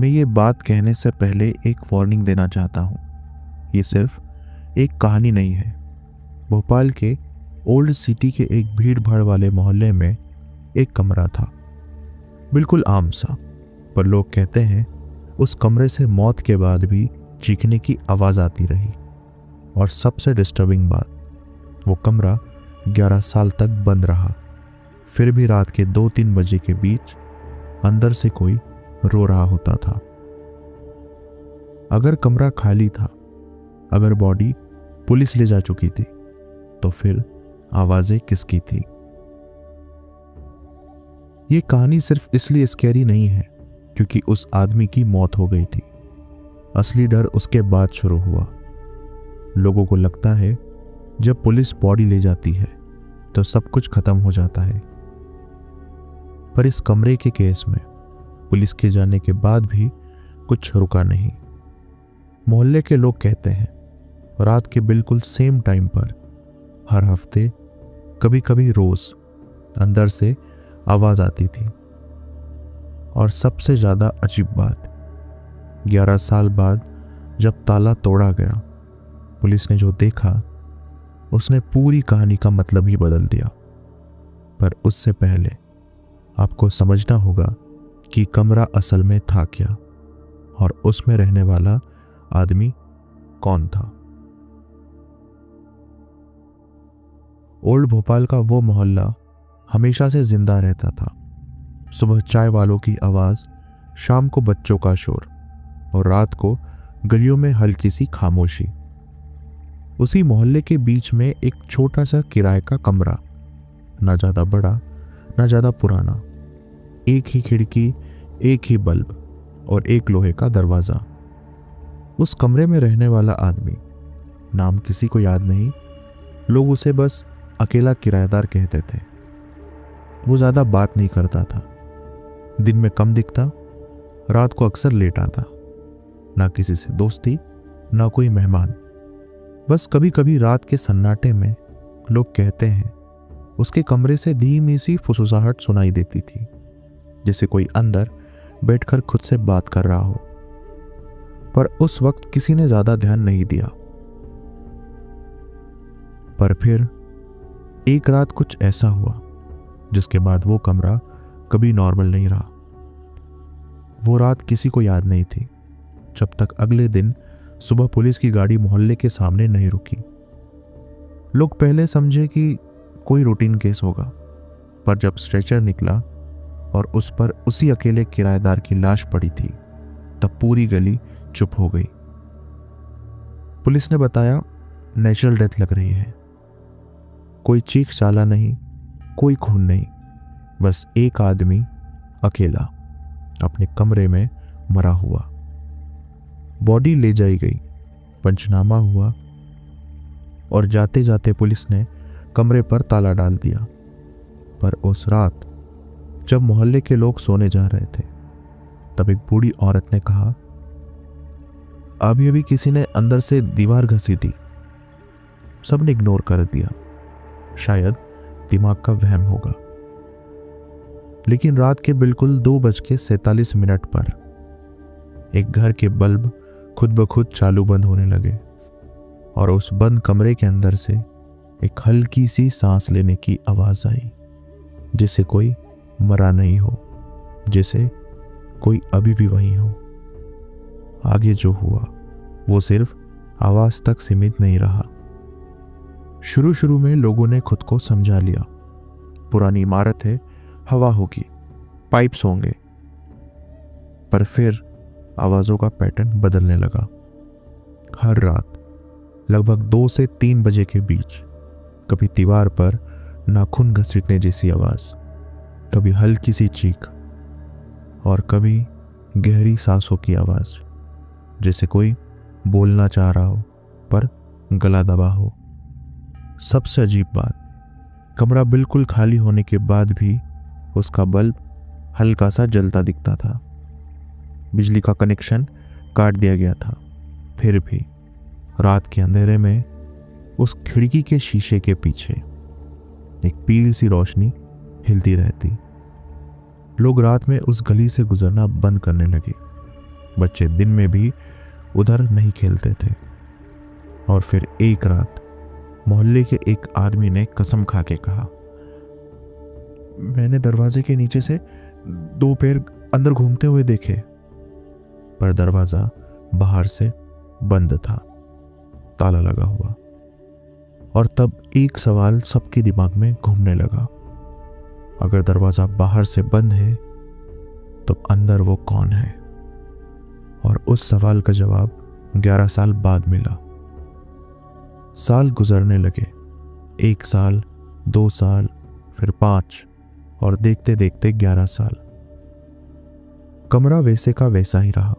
मैं ये बात कहने से पहले एक वार्निंग देना चाहता हूँ। ये सिर्फ एक कहानी नहीं है। भोपाल के ओल्ड सिटी के एक भीड़ भाड़ वाले मोहल्ले में एक कमरा था, बिल्कुल आम सा, पर लोग कहते हैं उस कमरे से मौत के बाद भी चीखने की आवाज़ आती रही। और सबसे डिस्टर्बिंग बात, वो कमरा 11 साल तक बंद रहा। फिर भी रात के 2-3 बजे के बीच अंदर से कोई रो रहा होता था। अगर कमरा खाली था, अगर बॉडी पुलिस ले जा चुकी थी, तो फिर आवाजें किसकी थी? ये कहानी सिर्फ इसलिए स्कैरी नहीं है क्योंकि उस आदमी की मौत हो गई थी। असली डर उसके बाद शुरू हुआ। लोगों को लगता है जब पुलिस बॉडी ले जाती है तो सब कुछ खत्म हो जाता है, पर इस कमरे के केस में पुलिस के जाने के बाद भी कुछ रुका नहीं। मोहल्ले के लोग कहते हैं रात के बिल्कुल सेम टाइम पर हर हफ्ते, कभी कभी रोज अंदर से आवाज आती थी। और सबसे ज्यादा अजीब बात, 11 साल बाद जब ताला तोड़ा गया, पुलिस ने जो देखा उसने पूरी कहानी का मतलब ही बदल दिया। पर उससे पहले आपको समझना होगा कि कमरा असल में था क्या और उसमें रहने वाला आदमी कौन था। ओल्ड भोपाल का वो मोहल्ला हमेशा से जिंदा रहता था। सुबह चाय वालों की आवाज, शाम को बच्चों का शोर और रात को गलियों में हल्की सी खामोशी। उसी मोहल्ले के बीच में एक छोटा सा किराए का कमरा, ना ज्यादा बड़ा ना ज्यादा पुराना, एक ही खिड़की, एक ही बल्ब और एक लोहे का दरवाजा। उस कमरे में रहने वाला आदमी, नाम किसी को याद नहीं, लोग उसे बस अकेला किराएदार कहते थे। वो ज्यादा बात नहीं करता था, दिन में कम दिखता, रात को अक्सर लेट आता। ना किसी से दोस्ती, ना कोई मेहमान। बस कभी कभी रात के सन्नाटे में लोग कहते हैं उसके कमरे से धीमी सी फुसफुसाहट सुनाई देती थी, जैसे कोई अंदर बैठकर खुद से बात कर रहा हो। पर उस वक्त किसी ने ज्यादा ध्यान नहीं दिया। पर फिर एक रात कुछ ऐसा हुआ जिसके बाद वो कमरा कभी नॉर्मल नहीं रहा। वो रात किसी को याद नहीं थी जब तक अगले दिन सुबह पुलिस की गाड़ी मोहल्ले के सामने नहीं रुकी। लोग पहले समझे कि कोई रूटीन केस होगा, पर जब स्ट्रेचर निकला और उस पर उसी अकेले किराएदार की लाश पड़ी थी, तब पूरी गली चुप हो गई। पुलिस ने बताया नेचुरल डेथ लग रही है। कोई चीख चाला नहीं, कोई खून नहीं, बस एक आदमी अकेला अपने कमरे में मरा हुआ। बॉडी ले जाई गई, पंचनामा हुआ और जाते जाते पुलिस ने कमरे पर ताला डाल दिया। पर उस रात जब मोहल्ले के लोग सोने जा रहे थे, तब एक बूढ़ी औरत ने कहा, अभी अभी किसी ने अंदर से दीवार घसीटी। सबने इग्नोर कर दिया, शायद दिमाग का वहम होगा। लेकिन रात के बिल्कुल 2:47 पर एक घर के बल्ब खुद ब खुद चालू बंद होने लगे और उस बंद कमरे के अंदर से एक हल्की सी सांस लेने की आवाज आई, जैसे कोई मरा नहीं हो, जैसे कोई अभी भी वहीं हो। आगे जो हुआ वो सिर्फ आवाज तक सीमित नहीं रहा। शुरू शुरू में लोगों ने खुद को समझा लिया, पुरानी इमारत है, हवा होगी, पाइप्स होंगे। पर फिर आवाजों का पैटर्न बदलने लगा। हर रात लगभग 2 से 3 बजे के बीच कभी दीवार पर नाखून घसीटने जैसी आवाज, कभी हल्की सी चीख और कभी गहरी सांसों की आवाज, जैसे कोई बोलना चाह रहा हो पर गला दबा हो। सबसे अजीब बात, कमरा बिल्कुल खाली होने के बाद भी उसका बल्ब हल्का सा जलता दिखता था। बिजली का कनेक्शन काट दिया गया था, फिर भी रात के अंधेरे में उस खिड़की के शीशे के पीछे एक पीली सी रोशनी हिलती रहती। लोग रात में उस गली से गुजरना बंद करने लगे, बच्चे दिन में भी उधर नहीं खेलते थे। और फिर एक रात मोहल्ले के एक आदमी ने कसम खा के कहा, मैंने दरवाजे के नीचे से 2 पैर अंदर घूमते हुए देखे, पर दरवाजा बाहर से बंद था, ताला लगा हुआ। और तब एक सवाल सबके दिमाग में घूमने लगा, अगर दरवाजा बाहर से बंद है तो अंदर वो कौन है? और उस सवाल का जवाब 11 साल बाद मिला। साल गुजरने लगे, 1 साल, 2 साल, फिर 5 और देखते देखते 11 साल। कमरा वैसे का वैसा ही रहा,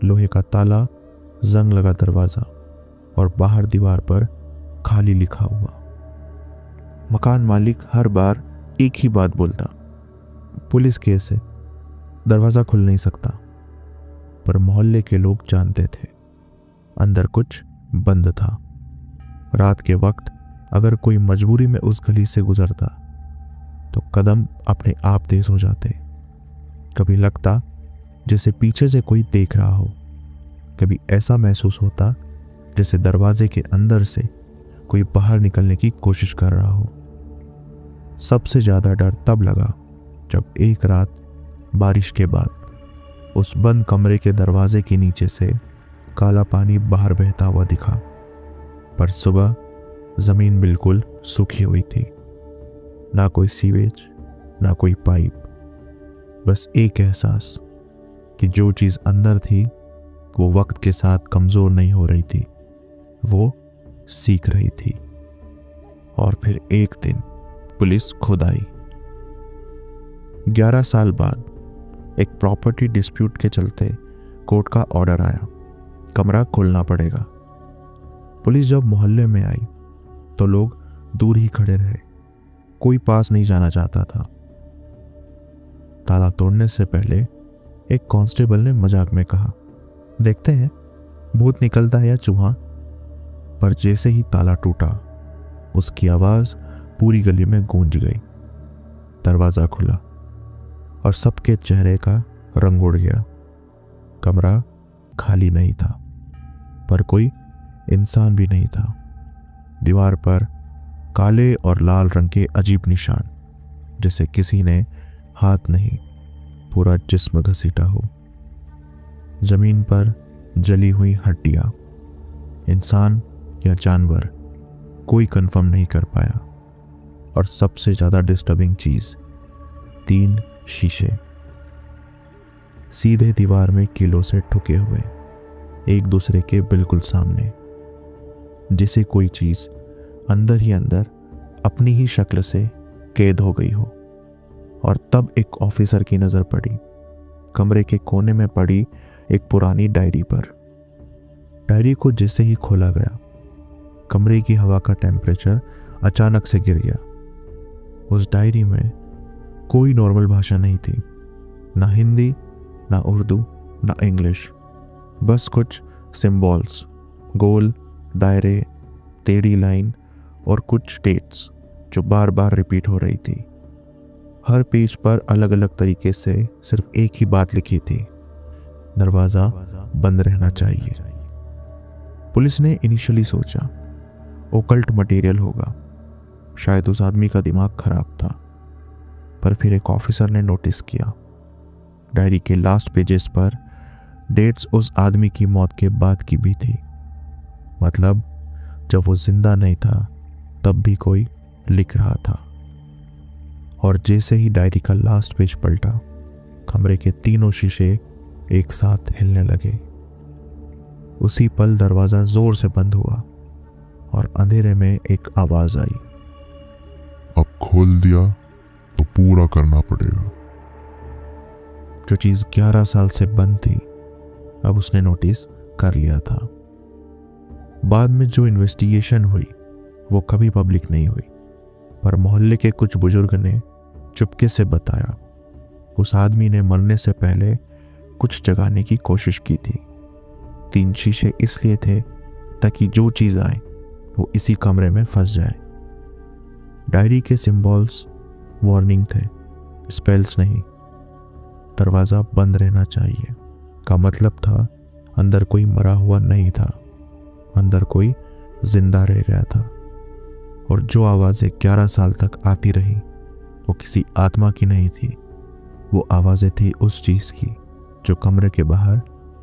लोहे का ताला, जंग लगा दरवाजा और बाहर दीवार पर खाली लिखा हुआ। मकान मालिक हर बार एक ही बात बोलता, पुलिस केस है, दरवाजा खुल नहीं सकता। पर मोहल्ले के लोग जानते थे अंदर कुछ बंद था। रात के वक्त अगर कोई मजबूरी में उस गली से गुजरता तो कदम अपने आप तेज हो जाते। कभी लगता जैसे पीछे से कोई देख रहा हो, कभी ऐसा महसूस होता जैसे दरवाजे के अंदर से कोई बाहर निकलने की कोशिश कर रहा हो। सबसे ज्यादा डर तब लगा जब एक रात बारिश के बाद उस बंद कमरे के दरवाजे के नीचे से काला पानी बाहर बहता हुआ दिखा। पर सुबह जमीन बिल्कुल सूखी हुई थी, ना कोई सीवेज, ना कोई पाइप, बस एक एहसास कि जो चीज अंदर थी वो वक्त के साथ कमजोर नहीं हो रही थी, वो सीख रही थी। और फिर एक दिन पुलिस खुद आई। 11 साल बाद एक प्रॉपर्टी डिस्प्यूट के चलते कोर्ट का ऑर्डर आया, कमरा खोलना पड़ेगा। पुलिस जब मोहल्ले में आई तो लोग दूर ही खड़े रहे, कोई पास नहीं जाना चाहता था। ताला तोड़ने से पहले एक कांस्टेबल ने मजाक में कहा, देखते हैं भूत निकलता है या चूहा। पर जैसे ही ताला टूटा उसकी आवाज पूरी गली में गूंज गई। दरवाजा खुला और सबके चेहरे का रंग उड़ गया। कमरा खाली नहीं था, पर कोई इंसान भी नहीं था। दीवार पर काले और लाल रंग के अजीब निशान, जैसे किसी ने हाथ नहीं पूरा जिस्म घसीटा हो। जमीन पर जली हुई हड्डियां, इंसान या जानवर, कोई कंफर्म नहीं कर पाया। और सबसे ज्यादा डिस्टर्बिंग चीज, 3 शीशे सीधे दीवार में कीलों से ठुके हुए, एक दूसरे के बिल्कुल सामने, जिसे कोई चीज अंदर ही अंदर अपनी ही शक्ल से कैद हो गई हो। और तब एक ऑफिसर की नजर पड़ी कमरे के कोने में पड़ी एक पुरानी डायरी पर। डायरी को जैसे ही खोला गया, कमरे की हवा का टेम्परेचर अचानक से गिर गया। उस डायरी में कोई नॉर्मल भाषा नहीं थी, ना हिंदी, ना उर्दू, ना इंग्लिश, बस कुछ सिंबल्स, गोल, दायरे, टेढ़ी लाइन और कुछ डेट्स जो बार बार रिपीट हो रही थी। हर पेज पर अलग अलग तरीके से सिर्फ एक ही बात लिखी थी, दरवाजा बंद रहना चाहिए। पुलिस ने इनिशियली सोचा ओकल्ट मटेरियल होगा, शायद उस आदमी का दिमाग खराब था। पर फिर एक ऑफिसर ने नोटिस किया, डायरी के लास्ट पेजेस पर डेट्स उस आदमी की मौत के बाद की भी थी। मतलब जब वो जिंदा नहीं था तब भी कोई लिख रहा था। और जैसे ही डायरी का लास्ट पेज पलटा, कमरे के तीनों शीशे एक साथ हिलने लगे। उसी पल दरवाजा जोर से बंद हुआ और अंधेरे में एक आवाज आई, अब खोल दिया तो पूरा करना पड़ेगा। जो चीज 11 साल से बंद थी अब उसने नोटिस कर लिया था। बाद में जो इन्वेस्टिगेशन हुई वो कभी पब्लिक नहीं हुई, पर मोहल्ले के कुछ बुजुर्ग ने चुपके से बताया उस आदमी ने मरने से पहले कुछ जगाने की कोशिश की थी। 3 शीशे इसलिए थे ताकि जो चीज आए वो इसी कमरे में फंस जाए। डायरी के सिंबल्स वार्निंग थे, स्पेल्स नहीं। दरवाजा बंद रहना चाहिए, का मतलब था अंदर कोई मरा हुआ नहीं था, अंदर कोई जिंदा रह गया था। और जो आवाज़ें 11 साल तक आती रही वो किसी आत्मा की नहीं थी, वो आवाज़ें थी उस चीज़ की जो कमरे के बाहर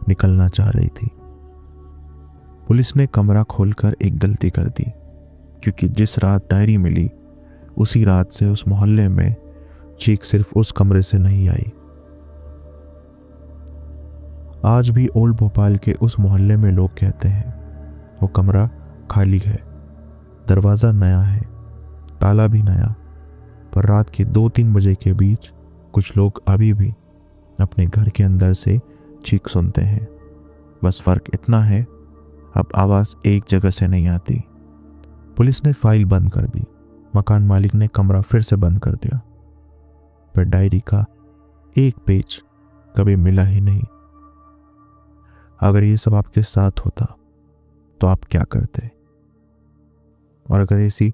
निकलना चाह रही थी। पुलिस ने कमरा खोलकर एक गलती कर दी, क्योंकि जिस रात डायरी मिली उसी रात से उस मोहल्ले में चीख सिर्फ उस कमरे से नहीं आई। आज भी ओल्ड भोपाल के उस मोहल्ले में लोग कहते हैं वो कमरा खाली है, दरवाज़ा नया है, ताला भी नया, पर रात के 2-3 बजे के बीच कुछ लोग अभी भी अपने घर के अंदर से चीख सुनते हैं। बस फ़र्क इतना है, अब आवाज़ एक जगह से नहीं आती। पुलिस ने फाइल बंद कर दी, मकान मालिक ने कमरा फिर से बंद कर दिया, पर डायरी का एक पेज कभी मिला ही नहीं। अगर ये सब आपके साथ होता तो आप क्या करते? और अगर ऐसी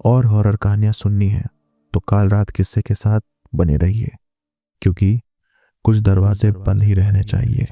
और हॉरर कहानियां सुननी है तो काल रात किस्से के साथ बने रहिए, क्योंकि कुछ दरवाजे बंद ही रहने चाहिए।